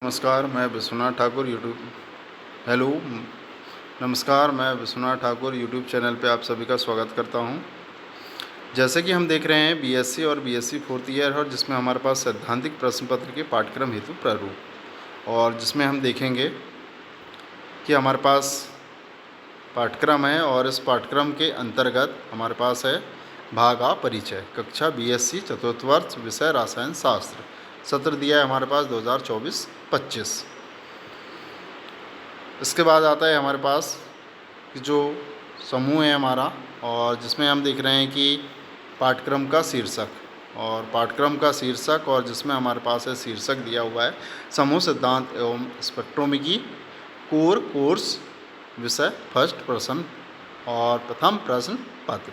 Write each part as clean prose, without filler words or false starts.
नमस्कार, मैं Vishwanath Thakur YouTube hello नमस्कार, मैं विश्वनाथ ठाकुर यूट्यूब चैनल पे आप सभी का स्वागत करता हूं। जैसे कि हम देख रहे हैं बीएससी और बीएससी फोर्थ ईयर और जिसमें हमारे पास सैद्धांतिक प्रश्न पत्र के पाठ्यक्रम हेतु प्रारूप और जिसमें हम देखेंगे कि हमारे पास पाठ्यक्रम है और इस पाठ्यक्रम के अंतर्गत हमारे पास है भाग आ परिचय कक्षा बीएससी चतुर्थ वर्ष विषय रसायन शास्त्र। सत्र दिया है हमारे पास 2024-25। इसके बाद आता है हमारे पास जो समूह है हमारा और जिसमें हम देख रहे हैं कि पाठ्यक्रम का शीर्षक और जिसमें हमारे पास है शीर्षक दिया हुआ है समूह सिद्धांत एवं स्पेक्ट्रोमिकी कोर कोर्स विषय फर्स्ट प्रश्न और प्रथम प्रश्न पत्र।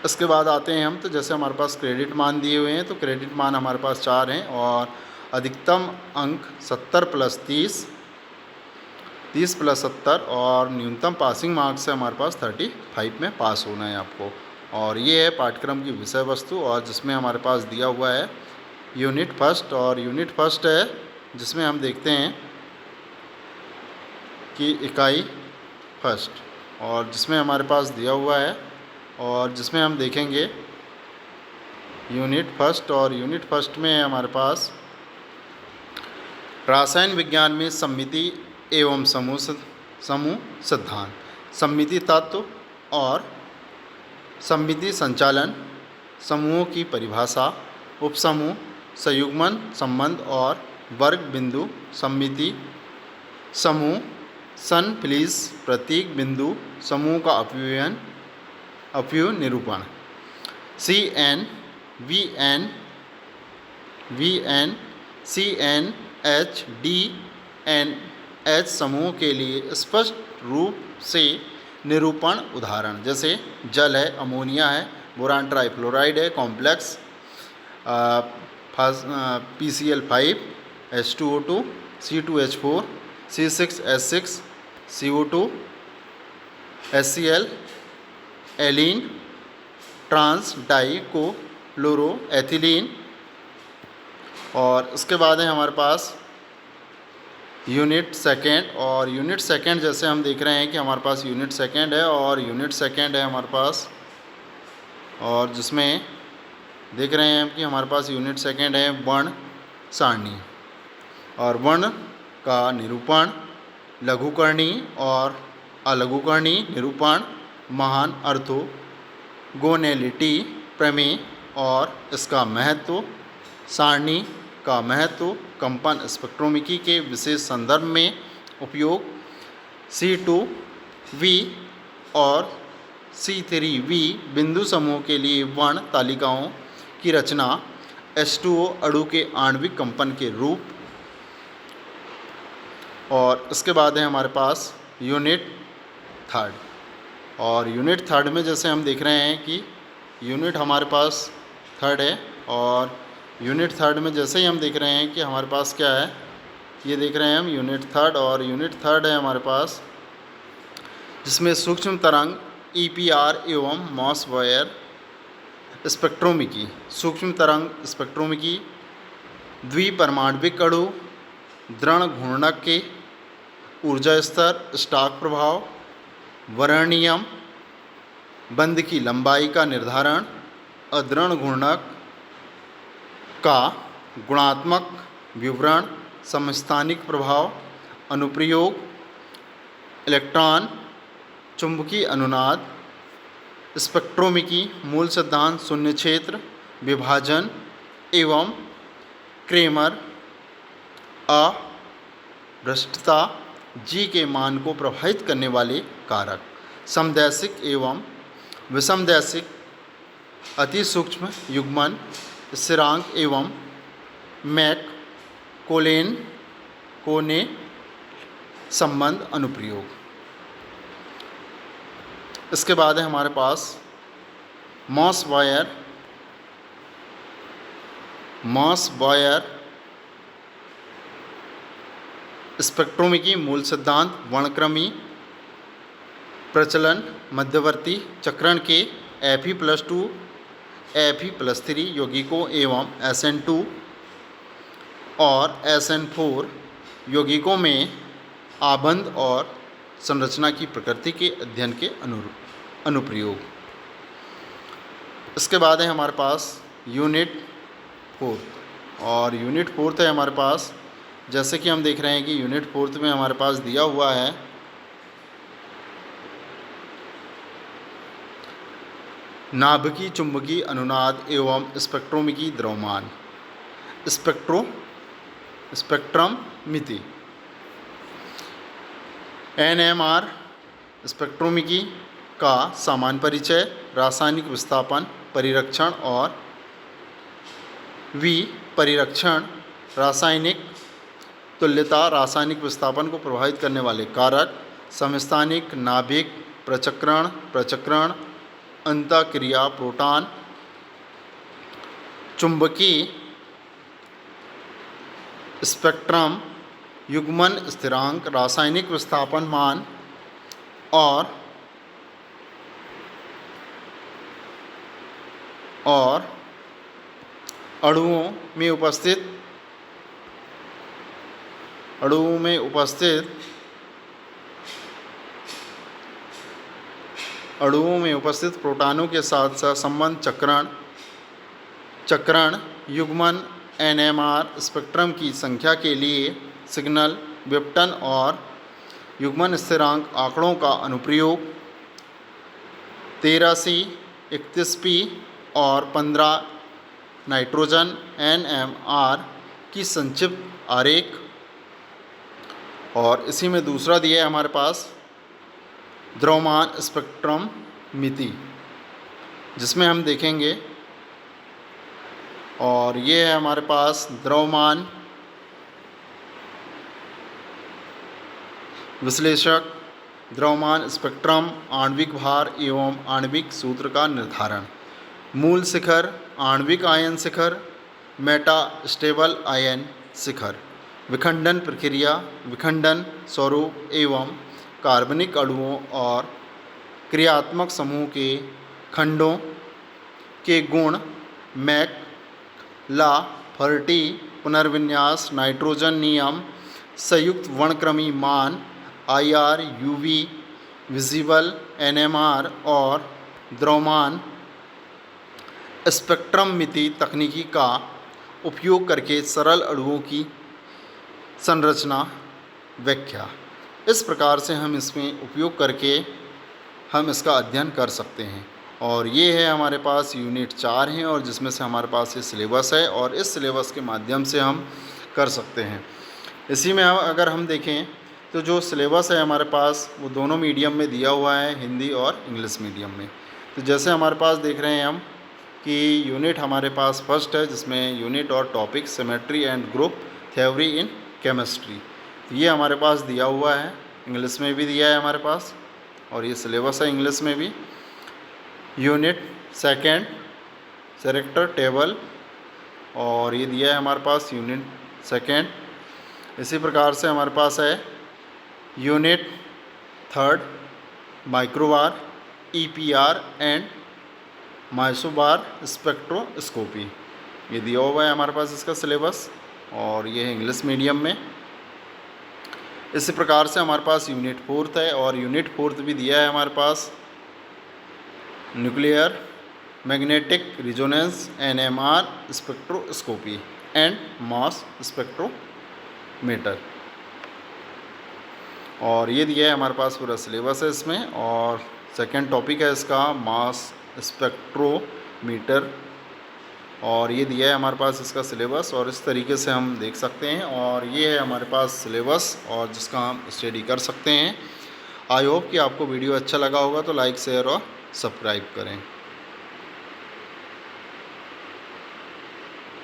इसके बाद आते हैं हम तो जैसे हमारे पास क्रेडिट मान दिए हुए हैं तो क्रेडिट मान हमारे पास 4 हैं और अधिकतम अंक 70 + 30 + 70 और न्यूनतम पासिंग मार्क्स से हमारे पास 35 में पास होना है आपको। और ये है पाठ्यक्रम की विषय वस्तु और जिसमें हमारे पास दिया हुआ है यूनिट फर्स्ट और यूनिट फर्स्ट है जिसमें हम देखते हैं कि इकाई फर्स्ट और जिसमें हमारे पास दिया हुआ है और जिसमें हम देखेंगे यूनिट फर्स्ट और यूनिट फर्स्ट में है हमारे पास रासायन विज्ञान में सम्मिति एवं समूह सिद्धांत, सम्मिति तत्व और सम्मिति संचालन, समूहों की परिभाषा, उपसमूह, संयुग्मन संबंध और वर्ग बिंदु, सम्मिति समूह, सन प्लीज प्रतीक बिंदु, समूह का अपव्यय निरूपण, CN, VN, CN, H, D, N, H समूह के लिए स्पष्ट रूप से निरूपण उदाहरण जैसे जल है, अमोनिया है, बोरान ट्राइफ्लोराइड है, complex PCl5, H2O2, C2H4, C6H6, CO2, HCl, एलिन, trans dichloroethylene. और इसके बाद है हमारे पास यूनिट सेकेंड और यूनिट सेकेंड जैसे हम देख रहे हैं कि हमारे पास यूनिट सेकेंड है और यूनिट सेकेंड है हमारे पास और जिसमें देख रहे हैं कि हमारे पास यूनिट सेकेंड है वर्ण सारणी और वर्ण का निरूपण, लघुकरणी और अलघुकरणी निरूपण, महान अर्थों, गोनेलिटी प्रमेय और इसका महत्व, सारणी का महत्व, कंपन स्पेक्ट्रोमिकी के विशेष संदर्भ में उपयोग, C2V और C3V बिंदु समूह के लिए वर्ण तालिकाओं की रचना, H2O अणु के आणविक कंपन के रूप। और इसके बाद है हमारे पास यूनिट थर्ड और यूनिट थर्ड में जैसे हम देख रहे हैं कि यूनिट हमारे पास थर्ड है और यूनिट थर्ड में जैसे ही हम देख रहे हैं कि हमारे पास क्या है, ये देख रहे हैं हम यूनिट थर्ड और यूनिट थर्ड है हमारे पास जिसमें सूक्ष्म तरंग EPR एवं मॉस वायर स्पेक्ट्रोमिकी, सूक्ष्म तरंग स्पेक्ट्रोमिकी, द्विपरमाण्विक अणु, दृढ़ घूर्णक के ऊर्जा स्तर, स्टॉक प्रभाव, वर्णियम, बंध की लंबाई का निर्धारण, अदृढ़ घूर्णक का गुणात्मक विवरण, समस्थानिक प्रभाव, अनुप्रयोग, इलेक्ट्रॉन चुंबकीय अनुनाद, स्पेक्ट्रोमिकी, मूल सिद्धांत, शून्य क्षेत्र, विभाजन एवं क्रेमर, अभ्रष्टता, G के मान को प्रभावित करने वाले कारक, समदैशिक एवं विषमदैशिक अति सूक्ष्म युग्मन, स्थिरांक एवं मैक कोने संबंध, अनुप्रयोग। इसके बाद है हमारे पास मॉस वायर स्पेक्ट्रोमिकी, मूल सिद्धांत, वर्णक्रमी प्रचलन, मध्यवर्ती चक्रण के Fe+2 Fe+3 यौगिकों एवं SN2 और SN4 यौगिकों में आबंध और संरचना की प्रकृति के अध्ययन के अनुप्रयोग। इसके बाद है हमारे पास यूनिट 4, और यूनिट 4 है हमारे पास, जैसे कि हम देख रहे हैं कि यूनिट 4 में हमारे पास दिया हुआ है नाभिकीय चुंबकीय अनुनाद एवं स्पेक्ट्रोमिकी द्रव्यमान, स्पेक्ट्रमिति, NMR स्पेक्ट्रोमिकी का सामान्य परिचय, रासायनिक विस्थापन, परिरक्षण और परिरक्षण, रासायनिक तुल्यता, रासायनिक विस्थापन को प्रभावित करने वाले कारक, समस्थानिक नाभिक प्रचक्रण, अंतःक्रिया प्रोटॉन, चुंबकीय स्पेक्ट्रम, युग्मन स्थिरांक, रासायनिक विस्थापन मान और अणुओं में उपस्थित प्रोटॉनों के साथ संबंध, चक्रण, युग्मन, NMR स्पेक्ट्रम की संख्या के लिए सिग्नल, विपटन और युग्मन स्थिरांक आंकड़ों का अनुप्रयोग, 13C, 31P और 15 नाइट्रोजन NMR की संक्षिप्त आरेख। और इसी में दूसरा दिया है हमारे पास द्रव्यमान स्पेक्ट्रमिति, जिसमें हम देखेंगे, और ये है हमारे पास द्रव्यमान विश्लेषक, द्रव्यमान स्पेक्ट्रम, आणविक भार एवं आणविक सूत्र का निर्धारण, मूल शिखर, आणविक आयन शिखर, मेटा स्टेबल आयन शिखर, विखंडन प्रक्रिया, विखंडन स्वरूप एवं कार्बनिक अणुओं और क्रियात्मक समूह के खंडों के गुण, मैकलाफर्टी पुनर्विन्यास, नाइट्रोजन नियम, संयुक्त वर्णक्रमीय मान, IR, UV, विजिबल, NMR और द्रव्यमान स्पेक्ट्रमिति तकनीकी का उपयोग करके सरल अणुओं की संरचना व्याख्या। इस प्रकार से हम इसमें उपयोग करके हम इसका अध्ययन कर सकते हैं। और ये है हमारे पास यूनिट 4 हैं, और जिसमें से हमारे पास ये सिलेबस है, और इस सिलेबस के माध्यम से हम कर सकते हैं। इसी में अगर हम देखें तो जो सिलेबस है हमारे पास वो दोनों मीडियम में दिया हुआ है, हिंदी और इंग्लिश मीडियम में। तो जैसे हमारे पास देख रहे हैं हम कि यूनिट हमारे पास फर्स्ट है, जिसमें यूनिट और topic, symmetry and group theory in chemistry, ये हमारे पास दिया हुआ है, इंग्लिश में भी दिया है हमारे पास, और ये सिलेबस है इंग्लिश में भी। यूनिट सेकंड कैरेक्टर टेबल, और ये दिया है हमारे पास यूनिट सेकंड। इसी प्रकार से हमारे पास है unit third microwave, EPR and Mossbauer spectroscopy, ये दिया हुआ है हमारे पास इसका सिलेबस, और ये है इंग्लिश मीडियम में। इसी प्रकार से हमारे पास यूनिट 4 है, और यूनिट 4 भी दिया है हमारे पास nuclear magnetic resonance, NMR spectroscopy and mass spectrometer, और ये दिया है हमारे पास पूरा सिलेबस है इसमें। और सेकंड टॉपिक है इसका मास स्पेक्ट्रोमीटर, और ये दिया है हमारे पास इसका सिलेबस, और इस तरीके से हम देख सकते हैं। और ये है हमारे पास सिलेबस, और जिसका हम स्टडी कर सकते हैं। आई होप कि आपको वीडियो अच्छा लगा होगा, तो लाइक, शेयर और सब्सक्राइब करें।